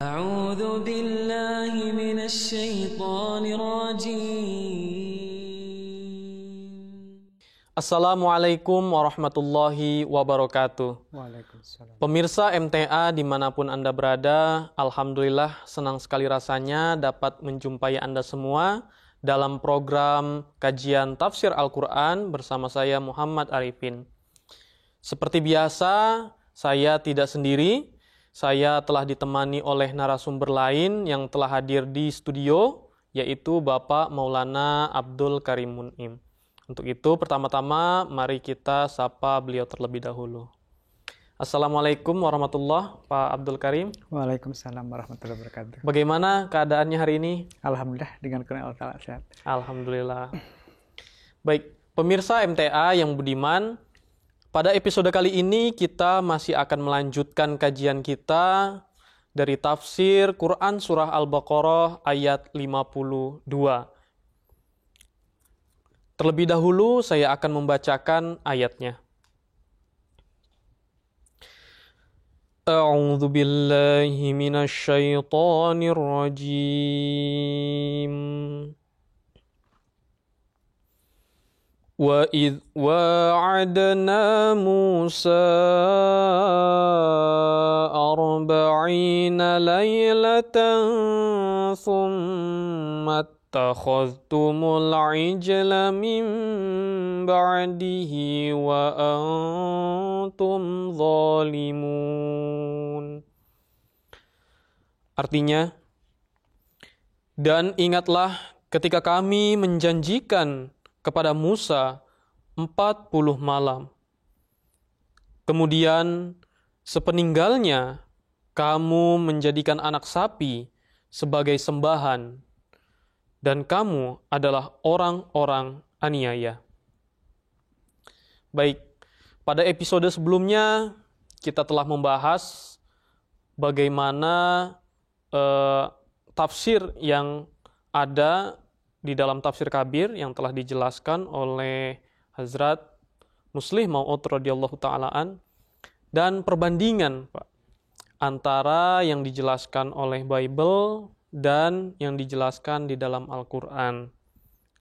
أعوذ بالله من الشيطان الرجيم. Assalamualaikum warahmatullahi wabarakatuh. Waalaikumsalam. Pemirsa MTA dimanapun Anda berada, Alhamdulillah senang sekali rasanya dapat menjumpai Anda semua dalam program kajian tafsir Al-Quran bersama saya Muhammad Arifin. Seperti biasa, saya tidak sendiri. Saya telah ditemani oleh narasumber lain yang telah hadir di studio, yaitu Bapak Maulana Abdul Karim Mun'im. Untuk itu, pertama-tama mari kita sapa beliau terlebih dahulu. Assalamualaikum warahmatullahi Pak Abdul Karim. Waalaikumsalam warahmatullahi wabarakatuh. Bagaimana keadaannya hari ini? Alhamdulillah dengan kurnia Allah sehat. Alhamdulillah. Baik, pemirsa MTA yang budiman, pada episode kali ini kita masih akan melanjutkan kajian kita dari tafsir Quran Surah Al-Baqarah ayat 52. Terlebih dahulu saya akan membacakan ayatnya. A'udzu billahi minasy syaithanir rajim. Wa idh wa'adna Musa 40 laylatan thumma اتخذتمul ijla min ba'dihi wa antum zalimun. Artinya, dan ingatlah ketika kami menjanjikan kepada Musa 40 malam. Kemudian sepeninggalnya kamu menjadikan anak sapi sebagai sembahan, dan kamu adalah orang-orang aniaya. Baik, pada episode sebelumnya kita telah membahas bagaimana tafsir yang ada di dalam tafsir Kabir yang telah dijelaskan oleh Hazrat Muslih Mau'ud radhiyallahu ta'alaan, dan perbandingan Pak, antara yang dijelaskan oleh Bible dan yang dijelaskan di dalam Al-Quran.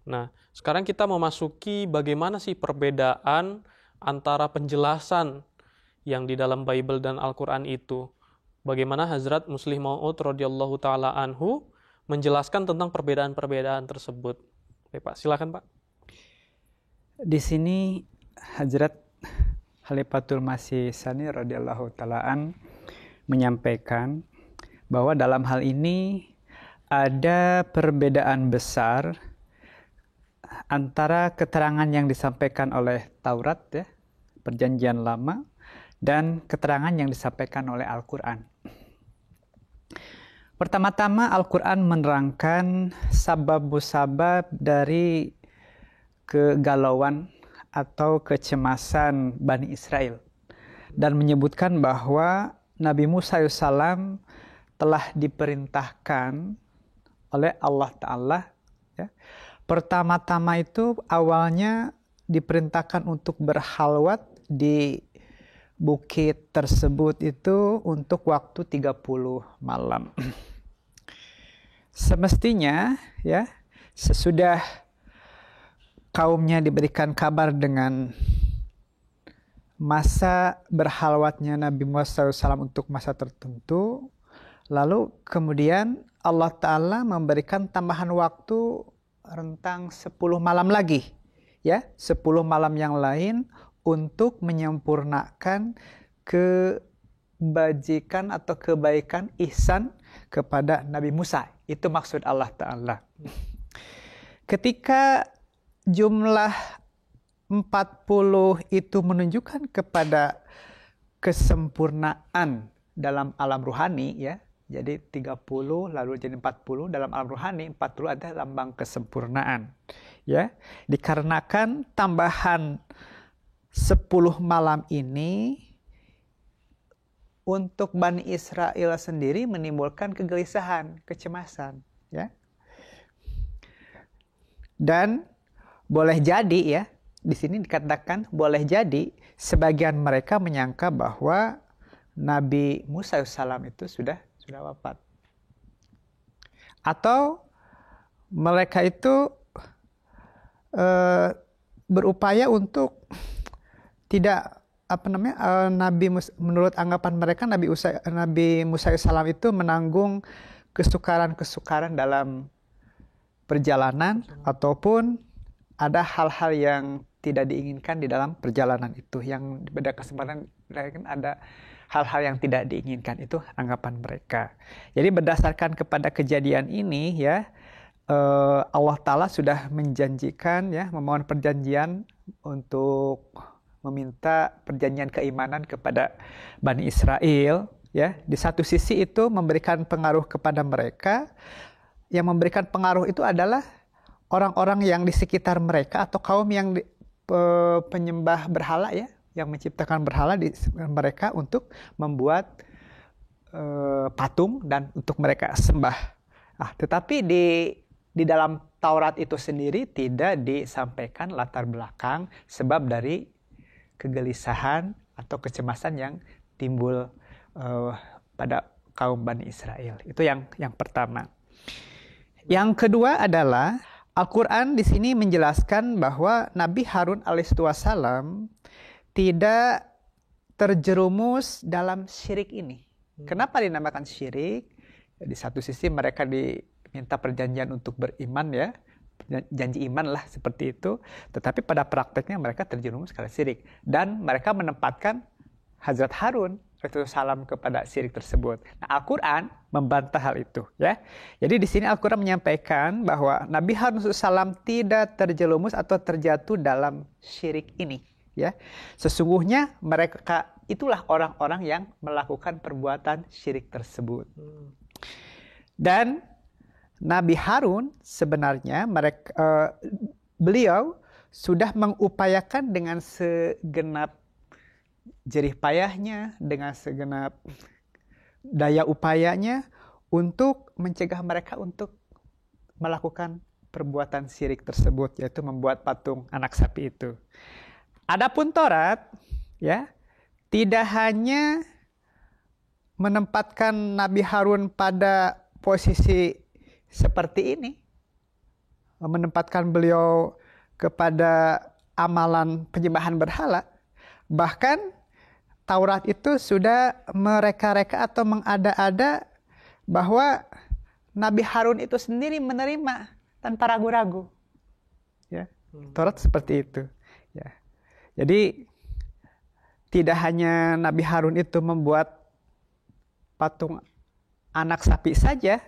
Nah, sekarang kita memasuki bagaimana sih perbedaan antara penjelasan yang di dalam Bible dan Al-Quran itu. Bagaimana Hazrat Muslih Mau'ud radhiyallahu ta'ala anhu menjelaskan tentang perbedaan-perbedaan tersebut. Baik, Pak, silakan Pak. Di sini Hazrat Khalifatul Masih Tsani radhiyallahu ta'ala an menyampaikan bahwa dalam hal ini ada perbedaan besar antara keterangan yang disampaikan oleh Taurat, ya, Perjanjian Lama, dan keterangan yang disampaikan oleh Al-Quran. Pertama-tama Al-Quran menerangkan sabab-musabab dari kegalauan atau kecemasan Bani Israel dan menyebutkan bahwa Nabi Musa AS telah diperintahkan oleh Allah Ta'ala, ya. Pertama-tama itu awalnya diperintahkan untuk berhalwat di bukit tersebut itu untuk waktu 30 malam. Semestinya, ya, sesudah kaumnya diberikan kabar dengan masa berhalwatnya Nabi Musa SAW untuk masa tertentu, lalu kemudian Allah Ta'ala memberikan tambahan waktu rentang 10 malam lagi, ya, 10 malam yang lain untuk menyempurnakan kebajikan atau kebaikan ihsan kepada Nabi Musa. Itu maksud Allah Ta'ala. Ketika jumlah 40 itu menunjukkan kepada kesempurnaan dalam alam ruhani, ya. Jadi 30 lalu jadi 40 dalam alam ruhani, 40 adalah lambang kesempurnaan, ya. Dikarenakan tambahan 10 malam ini untuk Bani Israel sendiri menimbulkan kegelisahan, kecemasan, ya. Dan boleh jadi, ya, di sini dikatakan boleh jadi sebagian mereka menyangka bahwa Nabi Musa AS itu sudah wafat. atau mereka itu berupaya untuk tidak menurut anggapan mereka Nabi Musa alaihissalam itu menanggung kesukaran-kesukaran dalam perjalanan ataupun ada hal-hal yang tidak diinginkan di dalam perjalanan itu, yang pada kesempatan ada hal-hal yang tidak diinginkan, itu anggapan mereka. Jadi berdasarkan kepada kejadian ini ya, Allah Ta'ala sudah menjanjikan ya, memohon perjanjian untuk meminta perjanjian keimanan kepada Bani Israel ya. Di satu sisi itu memberikan pengaruh kepada mereka. Yang memberikan pengaruh itu adalah orang-orang yang di sekitar mereka atau kaum yang penyembah berhala ya, yang menciptakan berhala di mereka untuk membuat patung dan untuk mereka sembah. Tetapi di dalam Taurat itu sendiri tidak disampaikan latar belakang sebab dari kegelisahan atau kecemasan yang timbul pada kaum Bani Israel. Itu yang pertama. Yang kedua adalah Al-Quran di sini menjelaskan bahwa Nabi Harun alaihissalam tidak terjerumus dalam syirik ini. Kenapa dinamakan syirik? Di satu sisi mereka diminta perjanjian untuk beriman ya, janji iman lah seperti itu. Tetapi pada prakteknya mereka terjerumus ke syirik dan mereka menempatkan Hazrat Harun alaihissalam kepada syirik tersebut. Nah, Al-Quran membantah hal itu ya. Jadi di sini Al-Quran menyampaikan bahwa Nabi Harun alaihissalam tidak terjerumus atau terjatuh dalam syirik ini ya. Sesungguhnya mereka itulah orang-orang yang melakukan perbuatan syirik tersebut. Dan Nabi Harun sebenarnya beliau sudah mengupayakan dengan segenap jerih payahnya, dengan segenap daya upayanya untuk mencegah mereka untuk melakukan perbuatan syirik tersebut, yaitu membuat patung anak sapi itu. Adapun Taurat ya, tidak hanya menempatkan Nabi Harun pada posisi seperti ini, menempatkan beliau kepada amalan penyembahan berhala, bahkan Taurat itu sudah mereka-reka atau mengada-ada bahwa Nabi Harun itu sendiri menerima tanpa ragu-ragu. Ya, Taurat seperti itu. Ya. Jadi tidak hanya Nabi Harun itu membuat patung anak sapi saja,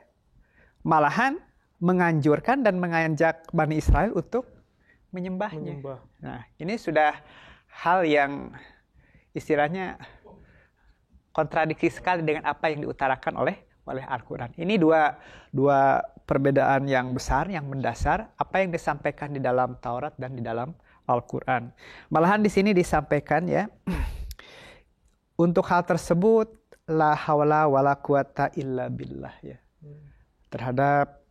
malahan menganjurkan dan mengajak Bani Israel untuk menyembahnya. Nah, ini sudah hal yang istilahnya kontradiksi sekali dengan apa yang diutarakan oleh Al-Quran. Ini dua perbedaan yang besar, yang mendasar, apa yang disampaikan di dalam Taurat dan di dalam Al-Quran. Malahan di sini disampaikan ya, untuk hal tersebut la hawla wala quwata illa billah ya. Terhadap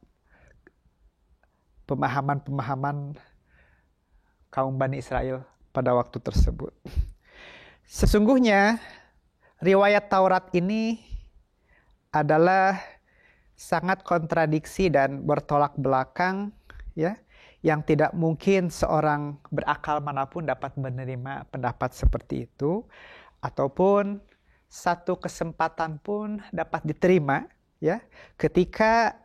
pemahaman-pemahaman kaum Bani Israel pada waktu tersebut. Sesungguhnya riwayat Taurat ini adalah sangat kontradiksi dan bertolak belakang ya, yang tidak mungkin seorang berakal manapun dapat menerima pendapat seperti itu, ataupun satu kesempatan pun dapat diterima ya, ketika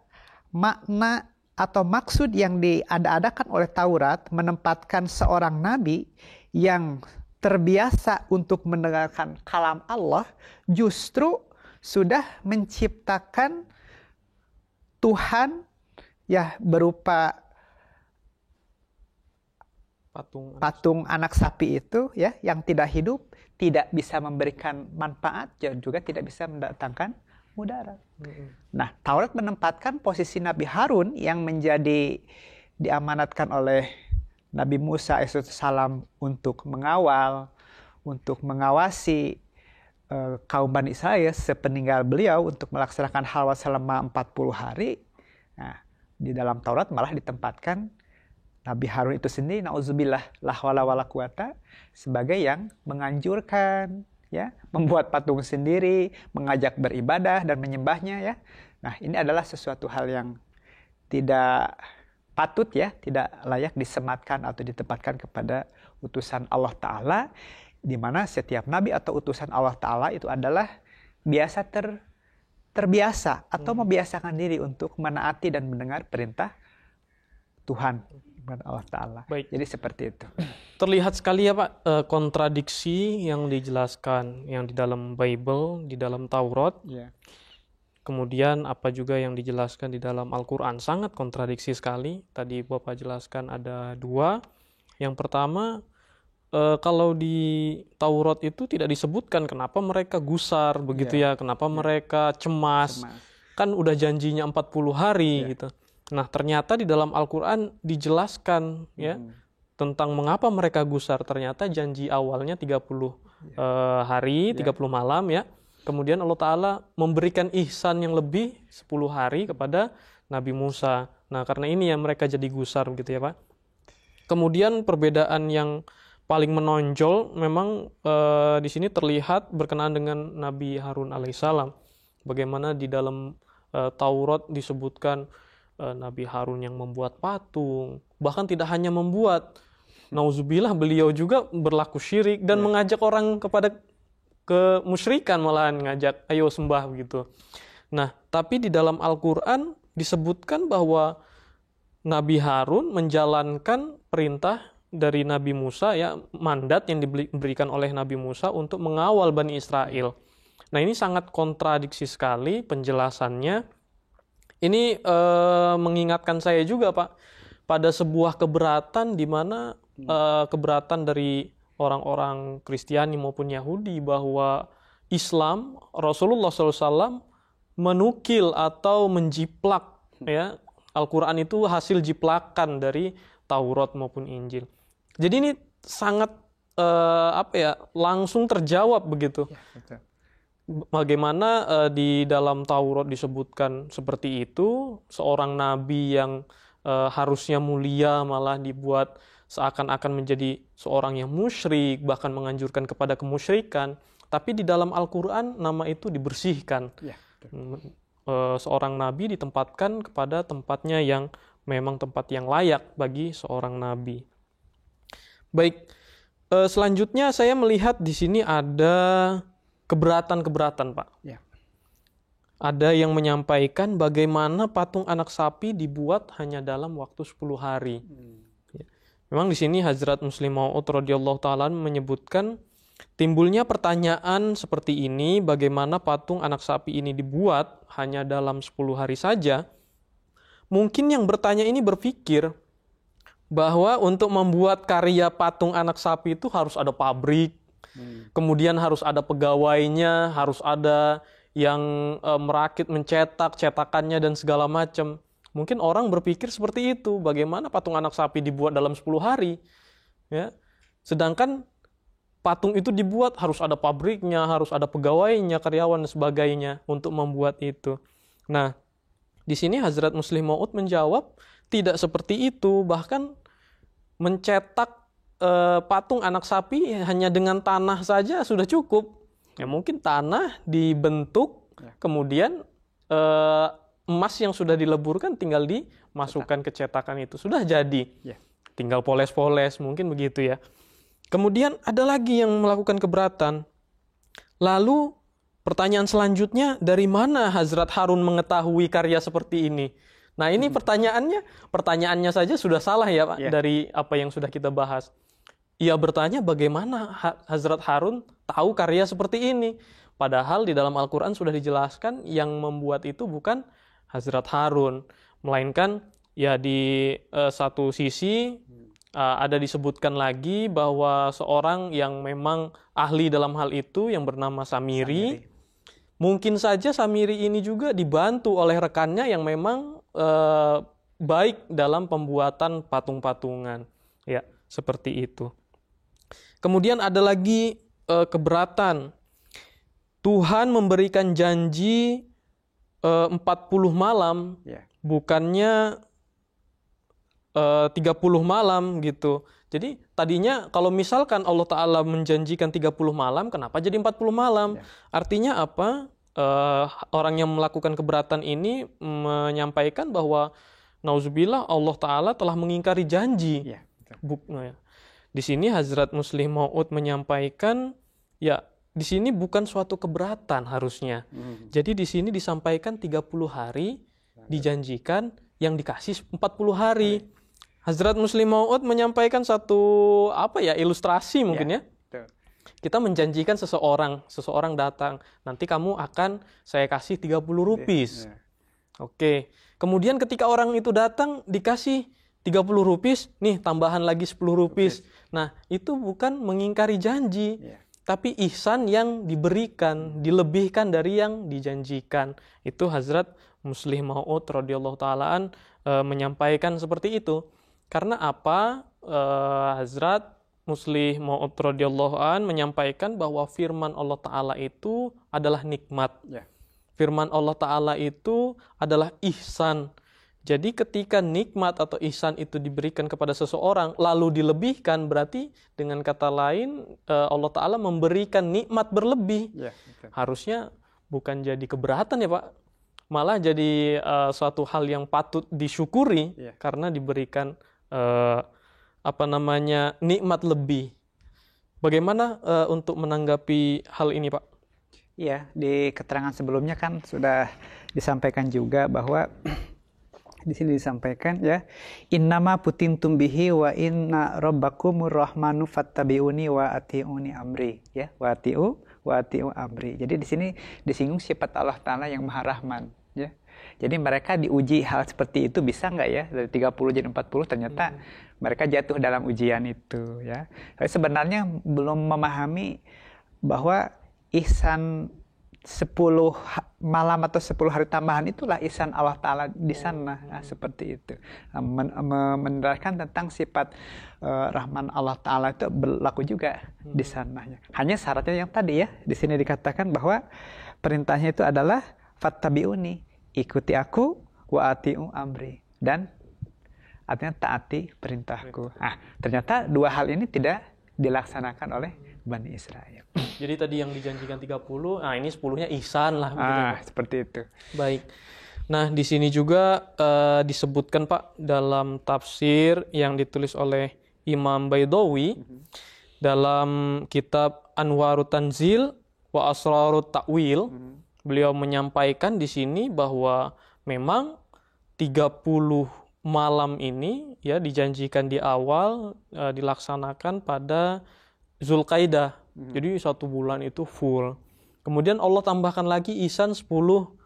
makna atau maksud yang diada-adakan oleh Taurat menempatkan seorang nabi yang terbiasa untuk mendengarkan kalam Allah justru sudah menciptakan Tuhan ya berupa patung anak sapi itu ya, yang tidak hidup, tidak bisa memberikan manfaat dan juga tidak bisa mendatangkan mudarat. Nah, Taurat menempatkan posisi Nabi Harun yang diamanatkan oleh Nabi Musa alaihissalam untuk mengawal, untuk mengawasi kaum Bani Israel sepeninggal beliau untuk melaksanakan halwa selama 40 hari. Nah, di dalam Taurat malah ditempatkan Nabi Harun itu sendiri, na'udzubillah, la hawla wala quwata, sebagai yang menganjurkan, ya, membuat patung sendiri, mengajak beribadah dan menyembahnya, ya. Nah, ini adalah sesuatu hal yang tidak patut ya, tidak layak disematkan atau ditempatkan kepada utusan Allah Ta'ala, di mana setiap nabi atau utusan Allah Ta'ala itu adalah terbiasa atau membiasakan diri untuk menaati dan mendengar perintah Tuhan Allah Ta'ala. Baik. Jadi seperti itu. Terlihat sekali ya Pak, kontradiksi yang dijelaskan yang di dalam Bible, di dalam Taurat. Ya. Kemudian apa juga yang dijelaskan di dalam Al-Quran, sangat kontradiksi sekali. Tadi Bapak jelaskan ada 2. Yang pertama, kalau di Taurat itu tidak disebutkan kenapa mereka gusar begitu ya, kenapa mereka cemas. Kan udah janjinya 40 hari gitu. Nah, ternyata di dalam Al-Quran dijelaskan ya tentang mengapa mereka gusar. Ternyata janji awalnya 30 hari, 30 malam ya. Kemudian Allah Ta'ala memberikan ihsan yang lebih 10 hari kepada Nabi Musa. Nah, karena ini yang mereka jadi gusar gitu ya Pak. Kemudian perbedaan yang paling menonjol memang di sini terlihat berkenaan dengan Nabi Harun alaihissalam. Bagaimana di dalam Taurat disebutkan Nabi Harun yang membuat patung. Bahkan tidak hanya membuat, nauzubillah beliau juga berlaku syirik dan mengajak orang kepada kemusyrikan, malahan ngajak ayo sembah begitu. Nah, tapi di dalam Al-Quran disebutkan bahwa Nabi Harun menjalankan perintah dari Nabi Musa ya, mandat yang diberikan oleh Nabi Musa untuk mengawal Bani Israel. Nah, ini sangat kontradiksi sekali penjelasannya. Ini mengingatkan saya juga Pak pada sebuah keberatan di mana keberatan dari orang-orang Kristiani maupun Yahudi bahwa Islam, Rasulullah SAW menukil atau menjiplak ya, Al-Quran itu hasil jiplakan dari Taurat maupun Injil. Jadi ini sangat langsung terjawab begitu. Bagaimana di dalam Taurat disebutkan seperti itu, seorang nabi yang harusnya mulia malah dibuat seakan-akan menjadi seorang yang musyrik, bahkan menganjurkan kepada kemusyrikan. Tapi di dalam Al-Quran nama itu dibersihkan. Seorang nabi ditempatkan kepada tempatnya yang memang tempat yang layak bagi seorang nabi. Baik, selanjutnya saya melihat di sini ada keberatan-keberatan Pak. Ya. Ada yang menyampaikan bagaimana patung anak sapi dibuat hanya dalam waktu 10 hari. Memang di sini Hazrat Muslim Maud radhiyallahu ta'ala menyebutkan timbulnya pertanyaan seperti ini, bagaimana patung anak sapi ini dibuat hanya dalam 10 hari saja. Mungkin yang bertanya ini berpikir bahwa untuk membuat karya patung anak sapi itu harus ada pabrik, kemudian harus ada pegawainya, harus ada yang merakit, mencetak, cetakannya dan segala macam. Mungkin orang berpikir seperti itu, bagaimana patung anak sapi dibuat dalam 10 hari. Ya. Sedangkan patung itu dibuat harus ada pabriknya, harus ada pegawainya, karyawan dan sebagainya untuk membuat itu. Nah, di sini Hazrat Muslim Maud menjawab tidak seperti itu, bahkan mencetak patung anak sapi hanya dengan tanah saja sudah cukup. Ya mungkin tanah dibentuk, kemudian emas yang sudah dileburkan tinggal dimasukkan ke cetakan itu. Sudah jadi. Tinggal poles-poles, mungkin begitu ya. Kemudian ada lagi yang melakukan keberatan. Lalu pertanyaan selanjutnya, dari mana Hazrat Harun mengetahui karya seperti ini? Nah ini pertanyaannya saja sudah salah ya Pak, dari apa yang sudah kita bahas. Ia bertanya bagaimana Hazrat Harun tahu karya seperti ini. Padahal di dalam Al-Quran sudah dijelaskan yang membuat itu bukan Hazrat Harun, melainkan ya di satu sisi ada disebutkan lagi bahwa seorang yang memang ahli dalam hal itu yang bernama Samiri. Mungkin saja Samiri ini juga dibantu oleh rekannya yang memang baik dalam pembuatan patung-patungan. Ya, seperti itu. Kemudian ada lagi keberatan. Tuhan memberikan janji 40 malam, bukannya 30 malam gitu. Jadi tadinya kalau misalkan Allah Ta'ala menjanjikan 30 malam, kenapa jadi 40 malam? Artinya apa? orang yang melakukan keberatan ini menyampaikan bahwa nauzubillah Allah Ta'ala telah mengingkari janji. Ya, betul. Di sini Hazrat Muslih Maud menyampaikan, ya di sini bukan suatu keberatan harusnya. Jadi di sini disampaikan 30 hari, dijanjikan yang dikasih 40 hari. Hazrat Muslih Maud menyampaikan satu ilustrasi mungkin ya. Betul. Kita menjanjikan seseorang datang, nanti kamu akan saya kasih 30 rupiah. Ya. Oke. Kemudian ketika orang itu datang dikasih 30 rupiah, nih tambahan lagi 10 rupiah. Nah, itu bukan mengingkari janji, tapi ihsan yang diberikan, dilebihkan dari yang dijanjikan. Itu Hazrat Muslih Maud radhiyallahu taalaan menyampaikan seperti itu. Karena apa? Hazrat Muslih Maud radhiyallahu an menyampaikan bahwa firman Allah Ta'ala itu adalah nikmat. Firman Allah Ta'ala itu adalah ihsan. Jadi ketika nikmat atau ihsan itu diberikan kepada seseorang lalu dilebihkan, berarti dengan kata lain Allah Ta'ala memberikan nikmat berlebih. Harusnya bukan jadi keberatan ya Pak, malah jadi suatu hal yang patut disyukuri karena diberikan nikmat lebih. Bagaimana untuk menanggapi hal ini Pak? Iya, di keterangan sebelumnya kan sudah disampaikan juga bahwa di sini disampaikan ya, innama putintum bihi wa inna rabbakumur rahmanu fattabi'uni wa ati'uni amri, ya, wa ati'u amri. Jadi di sini disinggung sifat Allah Ta'ala yang Maha Rahman, ya. Jadi mereka diuji hal seperti itu, bisa nggak ya dari 30 jadi 40, ternyata mereka jatuh dalam ujian itu, ya. Tapi sebenarnya belum memahami bahwa ihsan 10 malam atau 10 hari tambahan itulah ihsan Allah Ta'ala di sana. Nah, seperti itu. Menerangkan tentang sifat Rahman Allah Ta'ala itu berlaku juga di sana. Hanya syaratnya yang tadi ya, di sini dikatakan bahwa perintahnya itu adalah fattabi'uni, ikuti aku, wa ati'u amri, dan artinya taati perintahku. Nah, ternyata dua hal ini tidak dilaksanakan oleh Bani Israel. Jadi tadi yang dijanjikan 30, nah ini 10-nya ihsan lah. Seperti itu. Baik. Nah, di sini juga disebutkan Pak dalam tafsir yang ditulis oleh Imam Baidawi dalam kitab Anwarut Tanzil wa Asrarut Ta'wil. Beliau menyampaikan di sini bahwa memang 30 malam ini ya dijanjikan di awal dilaksanakan pada Zulqaidah. Jadi 1 bulan itu full. Kemudian Allah tambahkan lagi ihsan 10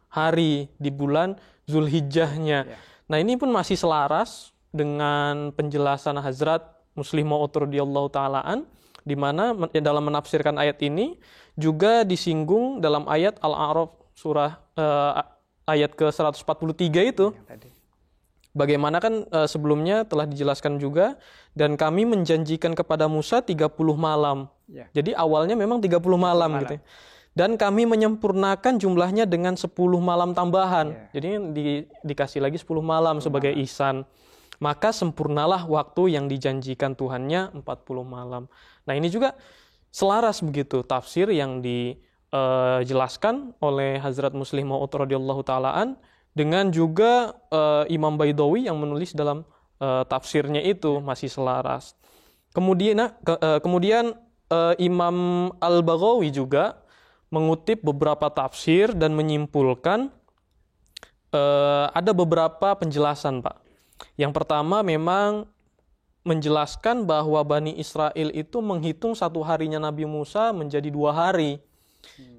hari di bulan Zulhijjahnya. Nah, ini pun masih selaras dengan penjelasan Hazrat Muslih Maud radhiyallahu taalaan, di mana dalam menafsirkan ayat ini juga disinggung dalam ayat Al-A'raf surah ayat ke-143 itu. Bagaimana kan sebelumnya telah dijelaskan juga, dan kami menjanjikan kepada Musa 30 malam. Jadi awalnya memang 30 malam gitu. Dan kami menyempurnakan jumlahnya dengan 10 malam tambahan. Jadi dikasih lagi 10 malam sebagai ihsan. Maka sempurnalah waktu yang dijanjikan Tuhannya 40 malam. Nah, ini juga selaras begitu tafsir yang dijelaskan oleh Hazrat Muslih Maud radhiyallahu taalaan dengan juga Imam Baidawi yang menulis dalam tafsirnya itu masih selaras. Kemudian Imam Al-Baghawi juga mengutip beberapa tafsir dan menyimpulkan ada beberapa penjelasan Pak. Yang pertama memang menjelaskan bahwa Bani Israel itu menghitung 1 harinya Nabi Musa menjadi 2 hari.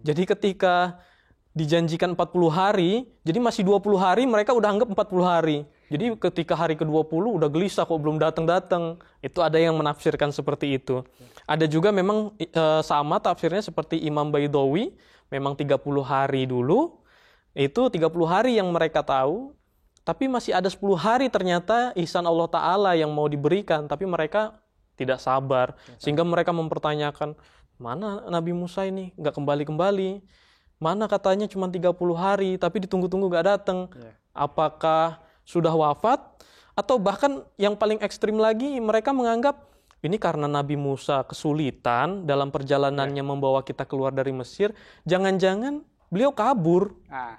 Jadi ketika dijanjikan 40 hari, jadi masih 20 hari mereka udah anggap 40 hari. Jadi ketika hari ke-20 udah gelisah kok belum datang-datang. Itu ada yang menafsirkan seperti itu. Ada juga memang sama tafsirnya seperti Imam Baidawi, memang 30 hari dulu. Itu 30 hari yang mereka tahu, tapi masih ada 10 hari ternyata ihsan Allah Ta'ala yang mau diberikan, tapi mereka tidak sabar. Sehingga mereka mempertanyakan, mana Nabi Musa ini nggak kembali-kembali? Mana katanya cuma 30 hari, tapi ditunggu-tunggu gak datang. Apakah sudah wafat? Atau bahkan yang paling ekstrim lagi, mereka menganggap ini karena Nabi Musa kesulitan dalam perjalanannya membawa kita keluar dari Mesir. Jangan-jangan beliau kabur.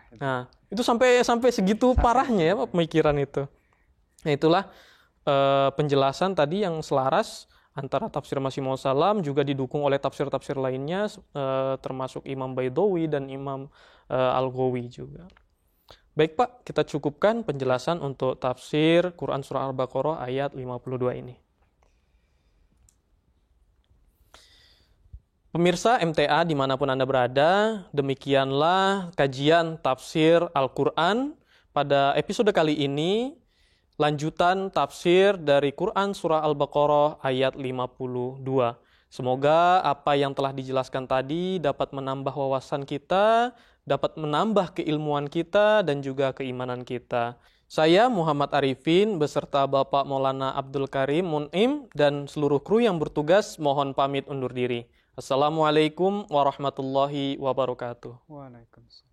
Itu. Nah, itu sampai segitu parahnya ya pemikiran itu. Nah, itulah penjelasan tadi yang selaras antara tafsir Masih Maud Salam juga didukung oleh tafsir-tafsir lainnya termasuk Imam Baidawi dan Imam Al-Ghawi juga. Baik Pak, kita cukupkan penjelasan untuk tafsir Quran Surah Al-Baqarah ayat 52 ini. Pemirsa MTA dimanapun Anda berada, demikianlah kajian tafsir Al-Quran pada episode kali ini. Lanjutan tafsir dari Quran Surah Al-Baqarah ayat 52. Semoga apa yang telah dijelaskan tadi dapat menambah wawasan kita, dapat menambah keilmuan kita dan juga keimanan kita. Saya Muhammad Arifin beserta Bapak Maulana Abdul Karim Mun'im dan seluruh kru yang bertugas mohon pamit undur diri. Assalamualaikum warahmatullahi wabarakatuh. Waalaikumsalam.